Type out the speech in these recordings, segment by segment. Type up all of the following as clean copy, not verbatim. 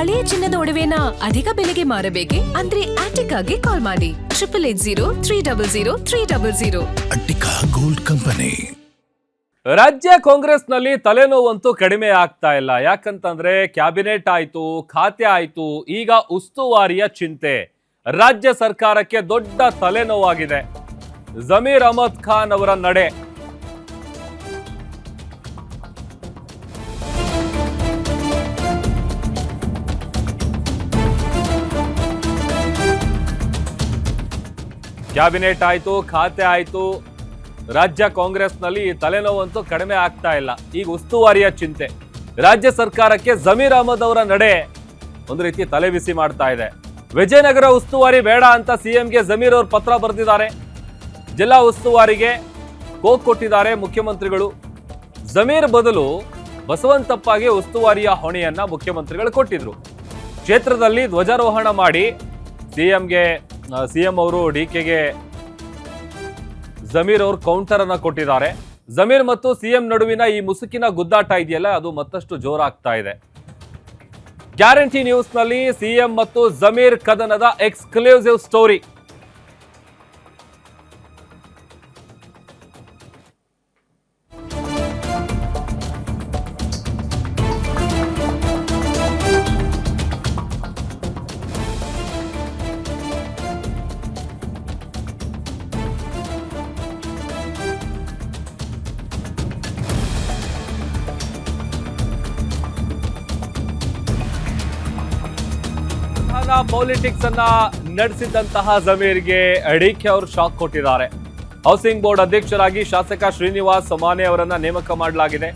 ಹಳೆಯ ಚಿನ್ನದ ಒಡವೆನ ಅಧಿಕ ಬೆಲೆಗೆ ಮಾರಬೇಕೆ? ಅಂದ್ರೆ ಆಟಿಕಾಗೆ ಕಾಲ್ ಮಾಡಿ 8880 ಅಟ್ಟಿಕಾ ಗೋಲ್ಡ್ ಕಂಪನಿ. ರಾಜ್ಯ ಕಾಂಗ್ರೆಸ್ನಲ್ಲಿ ತಲೆನೋವಂತೂ ಕಡಿಮೆ ಆಗ್ತಾ ಇಲ್ಲ. ಯಾಕಂತಂದ್ರೆ ಕ್ಯಾಬಿನೆಟ್ ಆಯ್ತು, ಖಾತೆ ಆಯ್ತು, ಈಗ ಉಸ್ತುವಾರಿಯ ಚಿಂತೆ. ರಾಜ್ಯ ಸರ್ಕಾರಕ್ಕೆ ದೊಡ್ಡ ತಲೆನೋವಾಗಿದೆ. ಜಮೀರ್ ಅಹಮದ್ ಖಾನ್ ಅವರ ನಡೆ. ಕ್ಯಾಬಿನೆಟ್ ಆಯ್ತು, ಖಾತೆ ಆಯ್ತು, ರಾಜ್ಯ ಕಾಂಗ್ರೆಸ್ನಲ್ಲಿ ತಲೆನೋವಂತೂ ಕಡಿಮೆ ಆಗ್ತಾ ಇಲ್ಲ. ಈಗ ಉಸ್ತುವಾರಿಯ ಚಿಂತೆ. ರಾಜ್ಯ ಸರ್ಕಾರಕ್ಕೆ ಜಮೀರ್ ಅಹಮದ್ ಅವರ ನಡೆ ಒಂದು ರೀತಿ ತಲೆ ಬಿಸಿ ಮಾಡ್ತಾ ಇದೆ. ವಿಜಯನಗರ ಉಸ್ತುವಾರಿ ಬೇಡ ಅಂತ ಸಿಎಂಗೆ ಜಮೀರ್ ಅವರು ಪತ್ರ ಬರೆದಿದ್ದಾರೆ. ಜಿಲ್ಲಾ ಉಸ್ತುವಾರಿಗೆ ಕೋಕ್ ಕೊಟ್ಟಿದ್ದಾರೆ ಮುಖ್ಯಮಂತ್ರಿಗಳು. ಜಮೀರ್ ಬದಲು ಬಸವಂತಪ್ಪಗೆ ಉಸ್ತುವಾರಿಯ ಹೊಣೆಯನ್ನ ಮುಖ್ಯಮಂತ್ರಿಗಳು ಕೊಟ್ಟಿದ್ರು. ಕ್ಷೇತ್ರದಲ್ಲಿ ಧ್ವಜಾರೋಹಣ ಮಾಡಿ ಸಿಎಂ ಅವರು ಡಿಕೆಗೆ ಜಮೀರ್ ಅವರು ಕೌಂಟರ್ ಅನ್ನ ಕೊಟ್ಟಿದ್ದಾರೆ. ಜಮೀರ್ ಮತ್ತು ಸಿಎಂ ನಡುವಿನ ಈ ಮುಸುಕಿನ ಗುದ್ದಾಟ ಇದೆಯಲ್ಲ, ಅದು ಮತ್ತಷ್ಟು ಜೋರಾಗ್ತಾ ಇದೆ. ಗ್ಯಾರಂಟಿ ನ್ಯೂಸ್ ನಲ್ಲಿ ಸಿಎಂ ಮತ್ತು ಜಮೀರ್ ಕದನದ ಎಕ್ಸ್ಕ್ಲೂಸಿವ್ ಸ್ಟೋರಿ. ಪಾಲಿಟಿಕ್ಸ್ ಅನ್ನ ನಡೆಸಿದಂತಹ ಜಮೀರ್ಗೆ ಡಿಕೆ ಅವರು ಶಾಕ್ ಕೊಟ್ಟಿದ್ದಾರೆ. ಹೌಸಿಂಗ್ ಬೋರ್ಡ್ ಅಧ್ಯಕ್ಷರಾಗಿ ಶಾಸಕ ಶ್ರೀನಿವಾಸ್ ಸೊಮಾನೆ ಅವರನ್ನ ನೇಮಕ ಮಾಡಲಾಗಿದೆ.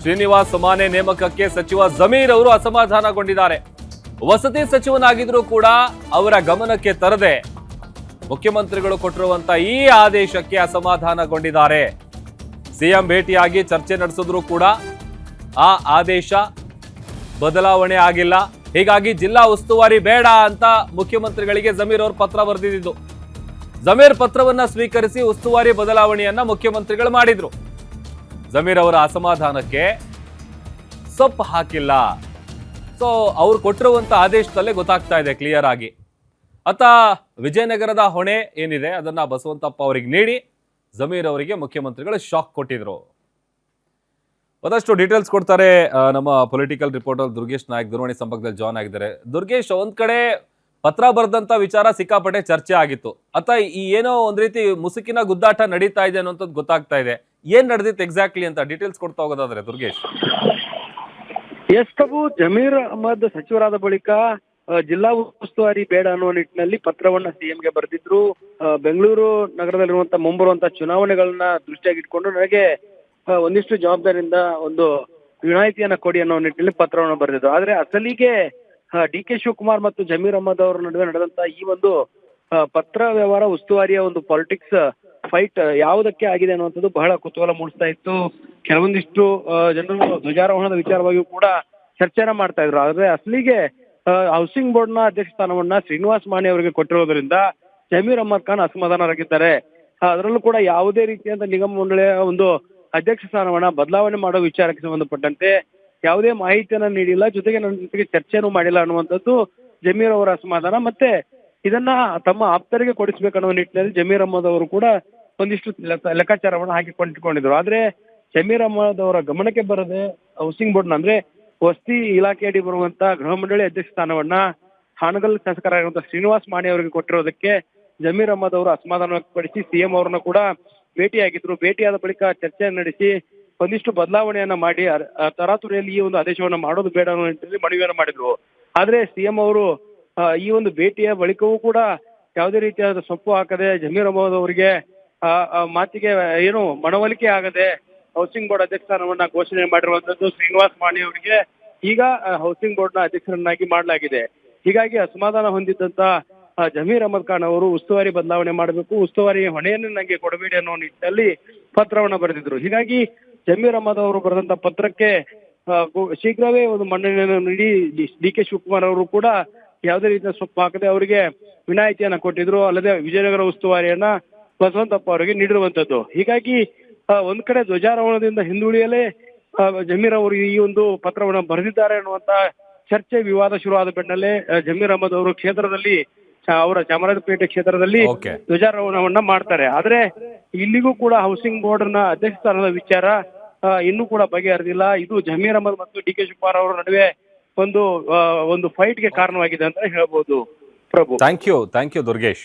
ಶ್ರೀನಿವಾಸ್ ಸೊಮಾನೆ ನೇಮಕಕ್ಕೆ ಸಚಿವ ಜಮೀರ್ ಅವರು ಅಸಮಾಧಾನಗೊಂಡಿದ್ದಾರೆ. ವಸತಿ ಸಚಿವನಾಗಿದ್ರೂ ಕೂಡ ಅವರ ಗಮನಕ್ಕೆ ತರದೆ ಮುಖ್ಯಮಂತ್ರಿಗಳು ಕೊಟ್ಟಿರುವಂತಹ ಈ ಆದೇಶಕ್ಕೆ ಅಸಮಾಧಾನಗೊಂಡಿದ್ದಾರೆ. ಸಿಎಂ ಭೇಟಿಯಾಗಿ ಚರ್ಚೆ ನಡೆಸಿದ್ರು ಕೂಡ ಆ ಆದೇಶ ಬದಲಾವಣೆ ಆಗಿಲ್ಲ. ಹೀಗಾಗಿ ಜಿಲ್ಲಾ ಉಸ್ತುವಾರಿ ಬೇಡ ಅಂತ ಮುಖ್ಯಮಂತ್ರಿಗಳಿಗೆ ಜಮೀರ್ ಅವರು ಪತ್ರ ಬರೆದಿದ್ದು. ಜಮೀರ್ ಪತ್ರವನ್ನ ಸ್ವೀಕರಿಸಿ ಉಸ್ತುವಾರಿ ಬದಲಾವಣೆಯನ್ನ ಮುಖ್ಯಮಂತ್ರಿಗಳು ಮಾಡಿದ್ರು. ಜಮೀರ್ ಅವರ ಅಸಮಾಧಾನಕ್ಕೆ ಸೊಪ್ಪು ಹಾಕಿಲ್ಲ. ಸೊ ಅವ್ರು ಕೊಟ್ಟಿರುವಂತ ಆದೇಶದಲ್ಲೇ ಗೊತ್ತಾಗ್ತಾ ಇದೆ ಕ್ಲಿಯರ್ ಆಗಿ. ವಿಜಯನಗರದ ಹೊಣೆ ಏನಿದೆ ಅದನ್ನ ಬಸವಂತಪ್ಪ ಅವರಿಗೆ ನೀಡಿ ಜಮೀರ್ ಅವರಿಗೆ ಮುಖ್ಯಮಂತ್ರಿಗಳು ಶಾಕ್ ಕೊಟ್ಟಿದ್ರು. ಒಂದಷ್ಟು ಡೀಟೇಲ್ಸ್ ಕೊಡ್ತಾರೆ ನಮ್ಮ ಪೊಲಿಟಿಕಲ್ ರಿಪೋರ್ಟರ್ ದುರ್ಗೇಶ್ ನಾಯಕ್ ದೂರವಾಣಿ ಸಂಪರ್ಕದಲ್ಲಿ ಜಾಯ್ನ್ ಆಗಿದ್ದಾರೆ. ದುರ್ಗೇಶ್, ಒಂದ್ ಕಡೆ ಪತ್ರ ಬರೆದಂತ ವಿಚಾರ ಸಿಕ್ಕಾಪಟ್ಟೆ ಚರ್ಚೆ ಆಗಿತ್ತು. ಈ ಏನೋ ಒಂದ್ ರೀತಿ ಮುಸುಕಿನ ಗುದ್ದಾಟ ನಡೀತಾ ಇದೆ ಅನ್ನೋಂಥದ್ದು ಗೊತ್ತಾಗ್ತಾ ಇದೆ. ಏನ್ ನಡೆದಿತ್ತು ಎಕ್ಸಾಕ್ಟ್ಲಿ ಅಂತ ಡೀಟೇಲ್ಸ್ ಕೊಡ್ತಾ ಹೋಗೋದಾದ್ರೆ ದುರ್ಗೇಶ್. ಪ್ರಭು, ಜಮೀರ್ ಅಹಮದ್ ಸಚಿವರಾದ ಬಳಿಕ ಜಿಲ್ಲಾ ಉಸ್ತುವಾರಿ ಬೇಡ ಅನ್ನುವ ನಿಟ್ಟಿನಲ್ಲಿ ಪತ್ರವನ್ನ ಸಿಎಂಗೆ ಬರೆದಿದ್ರು. ಬೆಂಗಳೂರು ನಗರದಲ್ಲಿರುವಂತಹ ಮುಂಬರುವಂತಹ ಚುನಾವಣೆಗಳನ್ನ ದೃಷ್ಟಿಯಾಗಿಟ್ಕೊಂಡು ನನಗೆ ಒಂದಿಷ್ಟು ಜವಾಬ್ದಾರಿಯಿಂದ ಒಂದು ವಿನಾಯಿತಿಯನ್ನ ಕೊಡಿ ಅನ್ನೋ ನಿಟ್ಟಿನಲ್ಲಿ ಪತ್ರವನ್ನು ಬರೆದಿದ್ರು. ಆದ್ರೆ ಅಸಲಿಗೆ ಡಿಕೆ ಶಿವಕುಮಾರ್ ಮತ್ತು ಜಮೀರ್ ಅಹಮದ್ ಅವರ ನಡುವೆ ನಡೆದಂತ ಈ ಒಂದು ಪತ್ರ ವ್ಯವಹಾರ, ಉಸ್ತುವಾರಿಯ ಒಂದು ಪಾಲಿಟಿಕ್ಸ್ ಫೈಟ್ ಯಾವುದಕ್ಕೆ ಆಗಿದೆ ಅನ್ನುವಂಥದ್ದು ಬಹಳ ಕುತೂಹಲ ಮೂಡಿಸ್ತಾ ಇತ್ತು. ಕೆಲವೊಂದಿಷ್ಟು ಜನರು ಧ್ವಜಾರೋಹಣದ ವಿಚಾರವಾಗಿಯೂ ಕೂಡ ಚರ್ಚೆನ ಮಾಡ್ತಾ ಇದ್ರು. ಆದ್ರೆ ಅಸಲಿಗೆ ಹೌಸಿಂಗ್ ಬೋರ್ಡ್ ನ ಅಧ್ಯಕ್ಷ ಸ್ಥಾನವನ್ನ ಶ್ರೀನಿವಾಸ್ ಮಾನೆ ಅವರಿಗೆ ಕೊಟ್ಟಿರೋದ್ರಿಂದ ಜಮೀರ್ ಅಹಮದ್ ಖಾನ್ ಅಸಮಾಧಾನರಾಗಿದ್ದಾರೆ. ಅದರಲ್ಲೂ ಕೂಡ ಯಾವುದೇ ರೀತಿಯಾದ ನಿಗಮ ಮಂಡಳಿಯ ಒಂದು ಅಧ್ಯಕ್ಷ ಸ್ಥಾನವನ್ನ ಬದಲಾವಣೆ ಮಾಡೋ ವಿಚಾರಕ್ಕೆ ಸಂಬಂಧಪಟ್ಟಂತೆ ಯಾವುದೇ ಮಾಹಿತಿಯನ್ನ ನೀಡಿಲ್ಲ, ಜೊತೆಗೆ ನನ್ನ ಜೊತೆಗೆ ಚರ್ಚೆನೂ ಮಾಡಿಲ್ಲ ಅನ್ನುವಂಥದ್ದು ಜಮೀರ್ ಅವರ ಅಸಮಾಧಾನ. ಮತ್ತೆ ಇದನ್ನ ತಮ್ಮ ಆಪ್ತರಿಗೆ ಕೊಡಿಸ್ಬೇಕನ್ನೋ ನಿಟ್ಟಿನಲ್ಲಿ ಜಮೀರ್ ಅಹಮದ್ ಅವರು ಕೂಡ ಒಂದಿಷ್ಟು ಲೆಕ್ಕಾಚಾರವನ್ನು ಹಾಕಿಕೊಂಡಿದ್ರು. ಆದ್ರೆ ಜಮೀರ್ ಅಹಮದ್ ಅವರ ಗಮನಕ್ಕೆ ಬರದೆ ಹೌಸಿಂಗ್ ಬೋರ್ಡ್ ಅಂದ್ರೆ ವಸತಿ ಇಲಾಖೆಯಡಿ ಬರುವಂತ ಗೃಹ ಮಂಡಳಿ ಅಧ್ಯಕ್ಷ ಸ್ಥಾನವನ್ನ ಹಾನಗಲ್ ಶಾಸಕರಾಗಿರುವಂತಹ ಶ್ರೀನಿವಾಸ್ ಮಾನೆ ಅವರಿಗೆ ಕೊಟ್ಟಿರೋದಕ್ಕೆ ಜಮೀರ್ ಅಹಮದ್ ಅವರು ಅಸಮಾಧಾನ ವ್ಯಕ್ತಪಡಿಸಿ ಸಿಎಂ ಅವರನ್ನ ಕೂಡ ಭೇಟಿಯಾಗಿದ್ರು. ಭೇಟಿಯಾದ ಬಳಿಕ ಚರ್ಚೆಯನ್ನು ನಡೆಸಿ ಒಂದಿಷ್ಟು ಬದಲಾವಣೆಯನ್ನ ಮಾಡಿ ತರಾತುರಿಯಲ್ಲಿ ಈ ಒಂದು ಆದೇಶವನ್ನ ಮಾಡೋದು ಬೇಡ ಅನ್ನೋ ನಿಟ್ಟಿನಲ್ಲಿ ಮನವಿಯನ್ನ ಮಾಡಿದ್ರು. ಆದ್ರೆ ಸಿಎಂ ಅವರು ಈ ಒಂದು ಭೇಟಿಯ ಬಳಿಕವೂ ಕೂಡ ಯಾವುದೇ ರೀತಿಯಾದ ಸೊಪ್ಪು ಹಾಕದೆ ಜಮೀರ್ ಅಹಮದ್ ಅವರಿಗೆ ಮಾತಿಗೆ ಏನು ಮನವೊಲಿಕೆ ಆಗದೆ ಹೌಸಿಂಗ್ ಬೋರ್ಡ್ ಅಧ್ಯಕ್ಷ ಸ್ಥಾನವನ್ನ ಘೋಷಣೆ ಮಾಡಿರುವಂತದ್ದು ಶ್ರೀನಿವಾಸ್ ಮಾನೆ ಅವರಿಗೆ ಈಗ ಹೌಸಿಂಗ್ ಬೋರ್ಡ್ ನ ಅಧ್ಯಕ್ಷರನ್ನಾಗಿ ಮಾಡಲಾಗಿದೆ. ಹೀಗಾಗಿ ಅಸಮಾಧಾನ ಹೊಂದಿದ್ದಂತ ಜಮೀರ್ ಅಹಮದ್ ಖಾನ್ ಅವರು ಉಸ್ತುವಾರಿ ಬದಲಾವಣೆ ಮಾಡಬೇಕು, ಉಸ್ತುವಾರಿ ಹೊಣೆಯನ್ನು ನನಗೆ ಕೊಡಬೇಡಿ ಅನ್ನೋ ನಿಟ್ಟಿನಲ್ಲಿ ಪತ್ರವನ್ನ ಬರೆದಿದ್ರು. ಹೀಗಾಗಿ ಜಮೀರ್ ಅಹಮದ್ ಅವರು ಬರೆದಂತ ಪತ್ರಕ್ಕೆ ಶೀಘ್ರವೇ ಒಂದು ಮನ್ನಣೆಯನ್ನು ನೀಡಿ ಡಿಕೆ ಶಿವಕುಮಾರ್ ಅವರು ಕೂಡ ಯಾವುದೇ ರೀತಿಯ ಸೊಪ್ಪು ಹಾಕದೆ ಅವರಿಗೆ ವಿನಾಯಿತಿಯನ್ನ ಕೊಟ್ಟಿದ್ರು. ಅಲ್ಲದೆ ವಿಜಯನಗರ ಉಸ್ತುವಾರಿಯನ್ನ ಬಸವಂತಪ್ಪ ಅವರಿಗೆ ನೀಡಿರುವಂತದ್ದು. ಹೀಗಾಗಿ ಒಂದ್ ಕಡೆ ಧ್ವಜಾರೋಹಣದಿಂದ ಹಿಂದುಳಿಯಲೇ ಜಮೀರ್ ಅವರು ಈ ಒಂದು ಪತ್ರವನ್ನ ಬರೆದಿದ್ದಾರೆ ಅನ್ನುವಂತ ಚರ್ಚೆ ವಿವಾದ ಶುರುವಾದ ಬೆನ್ನಲ್ಲೇ ಜಮೀರ್ ಅಹಮದ್ ಅವರು ಕ್ಷೇತ್ರದಲ್ಲಿ ಅವರ ಚಾಮರಾಜಪೇಟೆ ಕ್ಷೇತ್ರದಲ್ಲಿ Okay. ಧ್ವಜಾರೋಹಣವನ್ನ ಮಾಡ್ತಾರೆ. ಆದ್ರೆ ಇಲ್ಲಿಗೂ ಕೂಡ ಹೌಸಿಂಗ್ ಬೋರ್ಡ್ ನ ಅಧ್ಯಕ್ಷ ಸ್ಥಾನದ ವಿಚಾರ ಇನ್ನೂ ಕೂಡ ಬಗೆಹರಿದಿಲ್ಲ. ಇದು ಜಮೀರ್ ಅಹಮದ್ ಮತ್ತು ಡಿ ಕೆ ಶಿವಕುಮಾರ್ ಅವರ ನಡುವೆ ಒಂದು ಫೈಟ್ಗೆ ಕಾರಣವಾಗಿದೆ ಅಂತ ಹೇಳ್ಬೋದು ಪ್ರಭು. Thank you Durgesh.